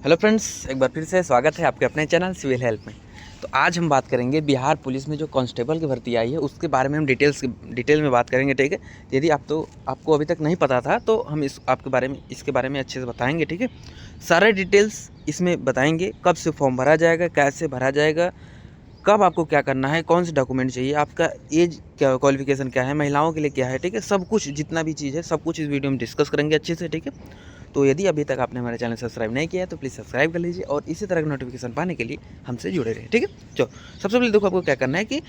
Hello friends, एक बार फिर से स्वागत है आपके अपने चैनल सिविल हेल्प में। तो आज हम बात करेंगे बिहार पुलिस में जो कांस्टेबल की भर्ती आई है उसके बारे में हम डिटेल में बात करेंगे। ठीक है, यदि आपको अभी तक नहीं पता था तो हम इसके बारे में अच्छे से बताएंगे। ठीक है, सारे डिटेल्स इसमें बताएंगे। कब से फॉर्म भरा जाएगा, कैसे भरा जाएगा, कब आपको क्या करना है, कौन से डॉक्यूमेंट चाहिए, आपका एज क्या, क्वालिफिकेशन क्या है, महिलाओं के लिए क्या है। ठीक है, सब कुछ जितना भी चीज़ है सब कुछ इस वीडियो में डिस्कस करेंगे अच्छे से। ठीक है, तो यदि अभी तक आपने हमारे चैनल सब्सक्राइब नहीं किया है तो प्लीज़ सब्सक्राइब कर लीजिए और इसी तरह का नोटिफिकेशन पाने के लिए हमसे जुड़े रहिए। ठीक है, चलो सबसे पहले देखो आपको क्या करना है कि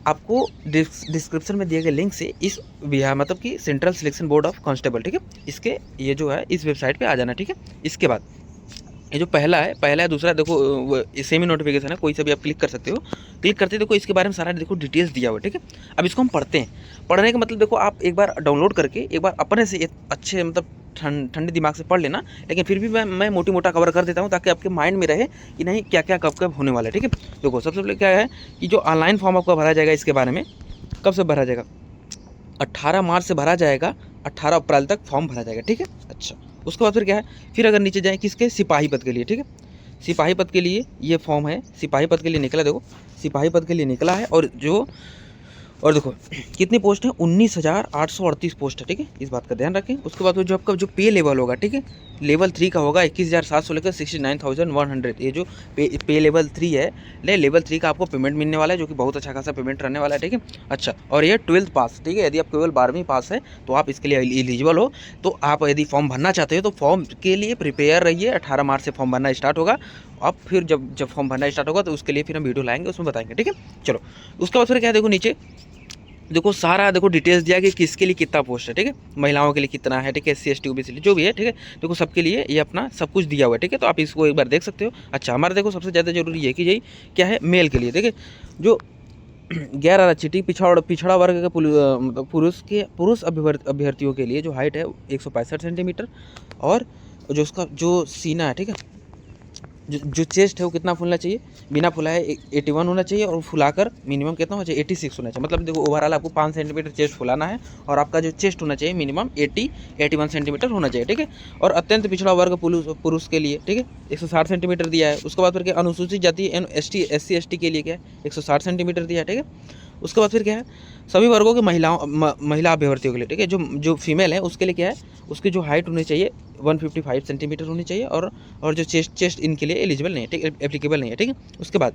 आपको डिस्क्रिप्शन में दिए गए लिंक से इस बिहार मतलब कि central selection board of constable, ठीक है, इसके ये जो है इस वेबसाइट पे आ जाना। ठीक है, इसके बाद ये जो पहला है दूसरा देखो सेम ही नोटिफिकेशन है, कोई से भी आप क्लिक कर सकते हो। क्लिक करते देखो इसके बारे में सारा देखो डिटेल्स दिया हुआ है। ठीक है, अब इसको हम पढ़ते हैं। पढ़ने का मतलब देखो आप एक बार डाउनलोड करके एक बार अपने से अच्छे मतलब ठंडे दिमाग से पढ़ लेना, लेकिन फिर भी मैं मोटी मोटा कवर कर देता हूँ ताकि आपके माइंड में रहे कि नहीं क्या क्या कब कब होने वाला है। ठीक है, देखो सबसे पहले क्या है कि जो ऑनलाइन फॉर्म आपका भरा जाएगा इसके बारे में कब से भरा जाएगा, 18 मार्च से भरा जाएगा, 18 अप्रैल तक फॉर्म भरा जाएगा। ठीक है, अच्छा उसके बाद फिर क्या है, फिर अगर नीचे जाए किसके, सिपाही पद के लिए। ठीक है, सिपाही पद के लिए ये फॉर्म है, सिपाही पद के लिए निकला, देखो सिपाही पद के लिए निकला है। और देखो कितनी पोस्ट है, 19,838 पोस्ट है। ठीक है, इस बात का ध्यान रखें। उसके बाद जो आपका जो पे लेवल होगा, ठीक है, लेवल 3 का होगा 21,700 लेकर 69,100। ये जो पे लेवल 3 है, लेवल 3 का आपको पेमेंट मिलने वाला है, जो कि बहुत अच्छा खासा पेमेंट रहने वाला है। ठीक है, अच्छा और ये 12th पास। ठीक है, यदि आप केवल 12वीं पास है तो आप इसके लिए एलिजिबल हो। तो आप यदि फॉर्म भरना चाहते हो तो फॉर्म के लिए प्रिपेयर रहिए। 18 मार्च से फॉर्म भरना स्टार्ट होगा। अब फिर जब फॉर्म भरना स्टार्ट होगा तो उसके लिए फिर हम वीडियो लाएंगे, उसमें बताएंगे। ठीक है, चलो उसके बाद फिर क्या है, देखो नीचे देखो सारा देखो डिटेल्स दिया कि किसके लिए कितना पोस्ट है। ठीक है, महिलाओं के लिए कितना है, ठीक है, SC ST OBC जो भी है। ठीक है, देखो सबके लिए ये अपना सब कुछ दिया हुआ है। ठीक है, तो आप इसको एक बार देख सकते हो। अच्छा हमारा देखो सबसे ज़्यादा जरूरी है कि यही क्या है, मेल के लिए। ठीक है, जो गैर आरक्षित पिछड़ा वर्ग के मतलब पुरुष अभ्यर्थियों के लिए जो हाइट है 165 सेंटीमीटर और जो उसका जो सीना है, ठीक है, जो चेस्ट है वो कितना फूलना चाहिए, बिना फुलाए 81 होना चाहिए और फुलाकर मिनिमम कितना होना चाहिए, 86 होना चाहिए। मतलब देखो ओवरऑल आपको 5 सेंटीमीटर चेस्ट फुलाना है और आपका जो चेस्ट होना चाहिए मिनिमम 81 सेंटीमीटर होना चाहिए। ठीक है, और अत्यंत पिछड़ा वर्ग पुरुष के लिए, ठीक है, 160 सेंटीमीटर दिया है। उसके बाद फिर क्या, अनुसूचित जाति SC ST के लिए क्या है, 160 सेंटीमीटर दिया है। ठीक है, उसके बाद फिर क्या है, सभी वर्गों के महिला अभ्यर्थियों के लिए, ठीक है, जो फीमेल है उसके लिए क्या है, उसकी जो हाइट होनी चाहिए 155 सेंटीमीटर होनी चाहिए और जो चेस्ट इनके लिए एलिजिबल नहीं है, ठीक है, एप्लीकेबल नहीं है। ठीक है, उसके बाद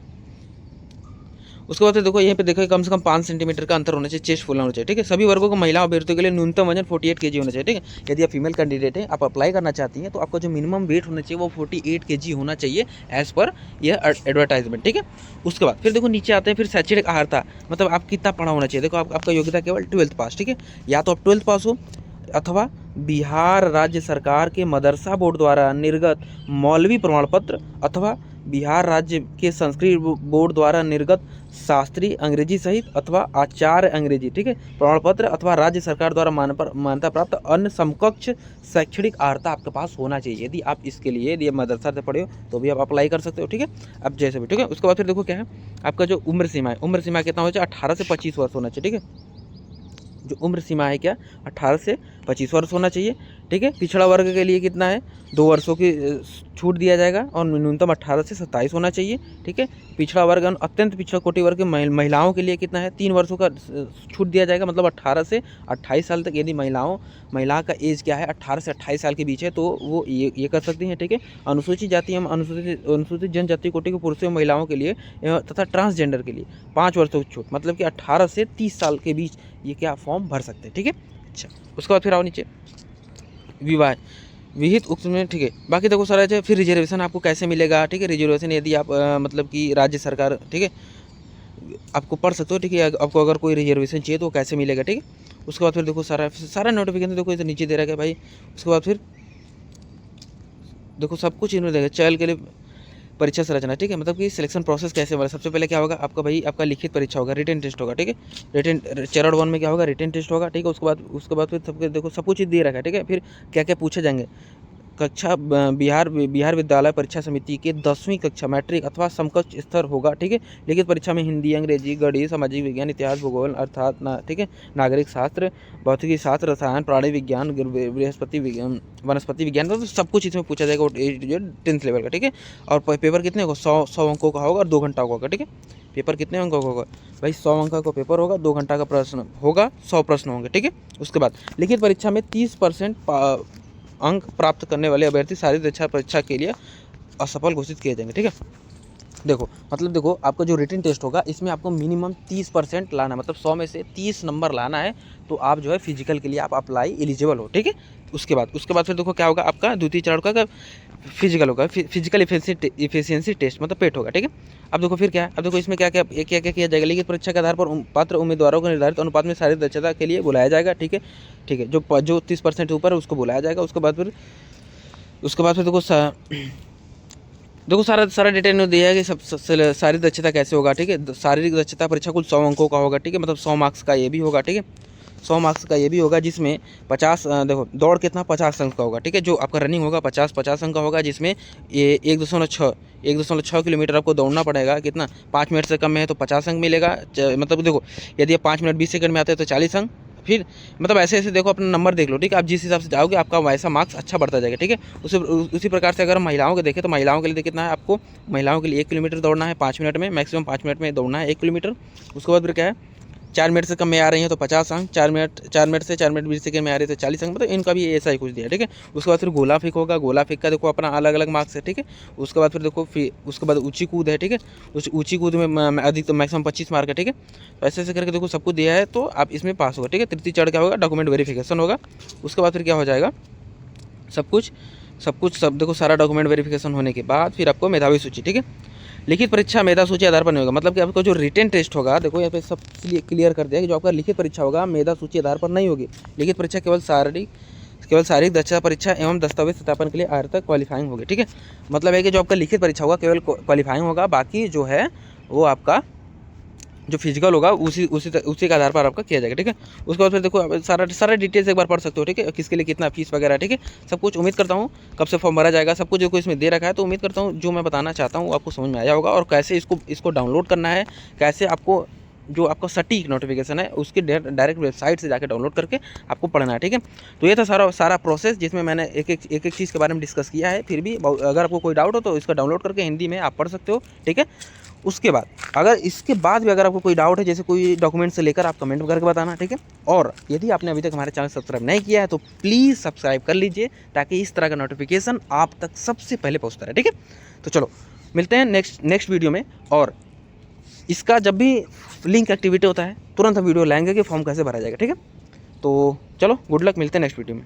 फिर देखो यहीं पे देखो कम से कम 5 सेंटीमीटर का अंतर होना चाहिए, चेस्ट फुलना होना चाहिए। ठीक है, सभी वर्गों को महिला अभ्यर्थियों के लिए न्यूनतम वजन 48 kg होना चाहिए। ठीक है, यदि आप फीमेल कैंडिडेट है, आप अप्लाई करना चाहती हैं तो आपका जो मिनिमम वेट होना चाहिए वो 48 kg होना चाहिए एज पर यह एडवर्टाइजमेंट। ठीक है, उसके बाद फिर देखो नीचे आते हैं, फिर शैक्षणिक अर्हता मतलब आप कितना पढ़ा होना चाहिए। देखो आपका योग्यता केवल 12th पास। ठीक है, या तो आप 12th पास हो अथवा बिहार राज्य सरकार के मदरसा बोर्ड द्वारा निर्गत मौलवी प्रमाण पत्र अथवा बिहार राज्य के संस्कृत बोर्ड द्वारा निर्गत शास्त्री अंग्रेजी सहित अथवा आचार्य अंग्रेजी, ठीक है, प्रमाण पत्र अथवा राज्य सरकार द्वारा मान्यता प्राप्त अन्य समकक्ष शैक्षणिक अर्हता आपके पास होना चाहिए। यदि आप इसके लिए यदि आप मदरसा से पढ़े हो तो भी आप अप्लाई कर सकते हो। ठीक है, अब जैसे भी, ठीक है, उसके बाद फिर देखो क्या है, आपका जो उम्र सीमा है, उम्र सीमा कितना होना चाहिए, 18 से 25 वर्ष होना चाहिए। ठीक है, जो उम्र सीमा है क्या, 18 से 25 वर्ष होना चाहिए। ठीक है, पिछड़ा वर्ग के लिए कितना है, 2 वर्षों की छूट दिया जाएगा और न्यूनतम 18 से 27 होना चाहिए। ठीक है, पिछड़ा वर्ग अत्यंत पिछड़ा कोटि वर्ग के महिलाओं के लिए कितना है, 3 वर्षों का छूट दिया जाएगा, मतलब 18 से 28 साल तक। यदि महिला का एज क्या है 18 से 28 साल के बीच है तो वो ये कर सकती हैं। ठीक है, अनुसूचित जाति एवं अनुसूचित जनजाति कोटि के पुरुषों एवं महिलाओं के लिए तथा ट्रांसजेंडर के लिए 5 वर्षों की छूट, मतलब कि 18 से 30 साल के बीच ये क्या फॉर्म भर सकते हैं। ठीक है, अच्छा उसके बाद फिर आओ नीचे विवाह विहित उक्त में। ठीक है, बाकी देखो सारा है। फिर रिजर्वेशन आपको कैसे मिलेगा, ठीक है, रिजर्वेशन यदि आप मतलब कि राज्य सरकार, ठीक है, आपको पढ़ सकते हो। ठीक है, आपको अगर कोई रिजर्वेशन चाहिए तो कैसे मिलेगा। ठीक है, उसके बाद फिर देखो सारा नोटिफिकेशन देखो इधर नीचे दे रखा है भाई। उसके बाद फिर देखो सब कुछ इन्होंने देगा, चयन के लिए परीक्षा संरचना। ठीक है, मतलब कि सिलेक्शन प्रोसेस कैसे होगा। सबसे पहले क्या होगा आपका भाई, आपका लिखित परीक्षा होगा, रिटन टेस्ट होगा। ठीक है, रिटन चरण 1 में क्या होगा, रिटन टेस्ट होगा। ठीक है, उसके बाद फिर सबके देखो सब कुछ दे रखा है। ठीक है, फिर क्या क्या पूछे जाएंगे, कक्षा बिहार विद्यालय परीक्षा समिति के 10वीं कक्षा मैट्रिक अथवा समकक्ष स्तर होगा। ठीक है। लिखित परीक्षा में हिंदी, अंग्रेजी, गणित, सामाजिक विज्ञान, इतिहास, भूगोल अर्थात ठीक है, नागरिक शास्त्र, भौतिकी शास्त्र, रसायन, प्राणी विज्ञान, बृहस्पति विज्ञान, वनस्पति विज्ञान, तो सब कुछ इसमें पूछा जाएगा 10th लेवल का। ठीक है। और पेपर कितने होगा? 100 अंकों का होगा और 2 घंटा का होगा। ठीक है। पेपर कितने अंकों का होगा भाई? 100 अंक का पेपर होगा, 2 घंटा का प्रश्न होगा, 100 प्रश्न होंगे। ठीक है। उसके बाद लिखित परीक्षा में 30% अंक प्राप्त करने वाले अभ्यर्थी शारीरिक दक्षता परीक्षा के लिए असफल घोषित किए जाएंगे। ठीक है। देखो मतलब देखो, आपका जो रिटन टेस्ट होगा इसमें आपको मिनिमम 30% लाना है, मतलब 100 में से 30 नंबर लाना है, तो आप जो है फिजिकल के लिए आप अप्लाई एलिजिबल हो। ठीक है। उसके बाद फिर देखो क्या होगा, आपका द्वितीय चरण का फिजिकल होगा, फिजिकल इफिशियंसी टेस्ट, मतलब पेट होगा। ठीक है। अब देखो फिर क्या है, अब देखो इसमें क्या क्या किया जाएगा। लिखित परीक्षा के आधार पर पात्र उम्मीदवारों को निर्धारित अनुपात में शारीरिक दक्षता के लिए बुलाया जाएगा। ठीक है। ठीक है। जो 30% ऊपर है उसको बुलाया जाएगा। उसके बाद फिर देखो सारा डिटेल में दिया है कि सब शारीरिक दक्षता कैसे होगा। ठीक है। शारीरिक दक्षता परीक्षा कुल 100 अंकों का होगा। ठीक है। मतलब 100 मार्क्स का ये भी होगा। ठीक है। 100 मार्क्स का ये भी होगा, जिसमें 50 देखो दौड़ कितना 50 अंक का होगा। ठीक है। जो आपका रनिंग होगा 50 अंक का होगा, जिसमें ये 1.6 किलोमीटर आपको दौड़ना पड़ेगा। कितना? 5 मिनट से कम में है तो 50 अंक मिलेगा। मतलब देखो यदि आप 5 मिनट 20 सेकंड में आते हैं तो 40 अंक। फिर मतलब ऐसे देखो अपना नंबर देख लो। ठीक है। आप जिस हिसाब से जाओगे आपका वैसा मार्क्स अच्छा बढ़ता जाएगा। ठीक है। उसी प्रकार से अगर महिलाओं के देखें तो महिलाओं के लिए कितना है, आपको महिलाओं के लिए 1 किलोमीटर दौड़ना है 5 मिनट में, मैक्सिमम 5 मिनट में दौड़ना है 1 किलोमीटर। उसके बाद फिर क्या है, 4 मिनट से कम में आ रही हैं तो 50 अंक, 4 मिनट से 4 मिनट 20 सेकंड में आ रही है तो 40 अंक, मतलब इनका भी ऐसा ही कुछ दिया। ठीक है। उसके बाद फिर गोला फेंक होगा, गोला फेंक का देखो अपना अलग अलग मार्क्स है। ठीक है। उसके बाद फिर देखो उसके बाद ऊंची कूद है। ठीक है। उस ऊंची कूद में अधिक तो मैक्सिमम 25 मार्क है। ठीक है। तो ऐसे करके देखो सब कुछ दिया है, तो आप इसमें पास होगा। ठीक है। तृतीय चरण क्या होगा? डॉक्यूमेंट वेरिफिकेशन होगा। उसके बाद फिर क्या हो जाएगा, सब देखो सारा डॉक्यूमेंट वेरिफिकेशन होने के बाद फिर आपको मेधावी सूची। ठीक है। लिखित परीक्षा मेधा सूची आधार पर नहीं होगा, मतलब कि आपको जो रिटन टेस्ट होगा, देखो यहाँ पे सब क्लियर कर दिया कि जो आपका लिखित परीक्षा होगा मेधा सूची आधार पर नहीं होगी। लिखित परीक्षा केवल शारीरिक दक्षता परीक्षा एवं दस्तावेज सत्यापन के लिए अर्हता क्वालिफाइंग होगी। ठीक है। मतलब है कि जो आपका लिखित परीक्षा होगा केवल क्वालिफाइंग होगा, बाकी जो है वो आपका जो फिजिकल होगा उसी के आधार पर आपका किया जाएगा। ठीक है। उसके बाद फिर देखो सारा डिटेल्स एक बार पढ़ सकते हो। ठीक है। किसके लिए कितना फीस वगैरह। ठीक है। सब कुछ उम्मीद करता हूँ कब से फॉर्म भरा जाएगा, सब कुछ जो इसमें दे रखा है, तो उम्मीद करता हूँ जो मैं बताना चाहता हूँ आपको समझ में आया होगा, और कैसे इसको डाउनलोड करना है, कैसे आपको जो आपका सटीक नोटिफिकेशन है उसके डायरेक्ट वेबसाइट से जाकर डाउनलोड करके आपको पढ़ना है। ठीक है। तो ये था सारा प्रोसेस, जिसमें मैंने एक चीज़ के बारे में डिस्कस किया है। फिर भी अगर आपको कोई डाउट हो तो इसका डाउनलोड करके हिंदी में आप पढ़ सकते हो। ठीक है। उसके बाद अगर इसके बाद भी अगर आपको कोई डाउट है, जैसे कोई डॉक्यूमेंट से लेकर, आप कमेंट करके बताना। ठीक है। और यदि आपने अभी तक हमारे चैनल सब्सक्राइब नहीं किया है तो प्लीज़ सब्सक्राइब कर लीजिए, ताकि इस तरह का नोटिफिकेशन आप तक सबसे पहले पहुंचता रहे। ठीक है। तो चलो मिलते हैं नेक्स्ट वीडियो में, और इसका जब भी लिंक एक्टिविटी होता है तुरंत हम वीडियो लाएंगे कि फॉर्म कैसे भरा जाएगा। ठीक है। तो चलो गुड लक, मिलते हैं नेक्स्ट वीडियो में।